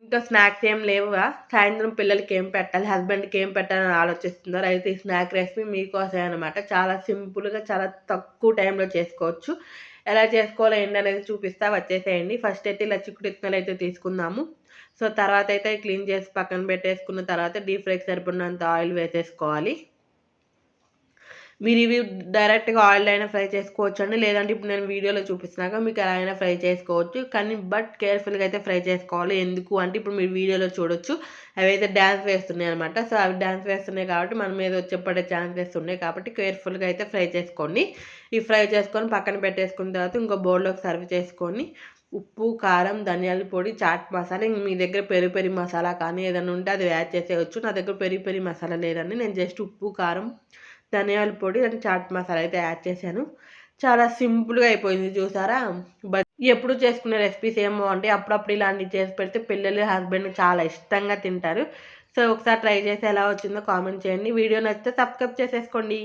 ఇంకా స్నాక్స్ ఏం లేవుగా. సాయంత్రం పిల్లలకి ఏం పెట్టాలి, హస్బెండ్‌కి ఏం పెట్టాలని ఆలోచిస్తున్నారు. అయితే ఈ స్నాక్ రెసిపీ మీకోసమే అనమాట. చాలా సింపుల్‌గా, చాలా తక్కువ టైంలో చేసుకోవచ్చు. ఎలా చేసుకోవాలో ఏంటనేది చూపిస్తా, వచ్చేసేయండి. ఫస్ట్ అయితే ఇలా చిక్కుడు ఇత్తనాలైతే తీసుకుందాము. సో, తర్వాతయితే క్లీన్ చేసి పక్కన పెట్టేసుకున్న తర్వాత డీప్ ఫ్రైకి సరిపడినంత ఆయిల్ వేసేసుకోవాలి. మీరు ఇవి డైరెక్ట్‌గా ఆయిల్‌లో అయినా ఫ్రై చేసుకోవచ్చండి. లేదంటే ఇప్పుడు నేను వీడియోలో చూపిస్తున్నాగా మీకు ఎలా అయినా ఫ్రై చేసుకోవచ్చు. కానీ కేర్‌ఫుల్‌గా అయితే ఫ్రై చేసుకోవాలి. ఎందుకు అంటే ఇప్పుడు మీరు వీడియోలో చూడొచ్చు. అవైతే డాన్స్ వేస్తున్నాయనమాట. సో, అవి డాన్స్ వేస్తున్నాయి కాబట్టి మన మీద వచ్చి పడే ఛాన్సెస్ ఉన్నాయి. కాబట్టి కేర్‌ఫుల్‌గా అయితే ఫ్రై చేసుకోండి. ఈ ఫ్రై చేసుకొని పక్కన పెట్టేసుకున్న తర్వాత ఇంకో బౌల్‌లోకి సర్వ్ చేసుకొని ఉప్పు, కారం, ధనియాల పొడి, చాట్ మసాలా, ఇంక మీ దగ్గర పెరి పెరి మసాలా కానీ ఏదైనా ఉంటే అది యాడ్ చేసేయొచ్చు. నా దగ్గర పెరి పెరి మసాలా లేదండి. నేను జస్ట్ ఉప్పు, కారం, ధనియాల పొడి అండ్ చాట్ మసాలా అయితే యాడ్ చేశాను. చాలా సింపుల్‌గా అయిపోయింది చూసారా? ఎప్పుడు చేసుకునే రెసిపీస్ ఏం బావుంటాయి. అప్పుడప్పుడు ఇలాంటివి చేసి పెడితే పిల్లలు, హస్బెండ్ చాలా ఇష్టంగా తింటారు. సో, ఒకసారి ట్రై చేసి ఎలా వచ్చిందో కామెంట్ చేయండి. వీడియో నచ్చితే సబ్స్క్రైబ్ చేసేసుకోండి.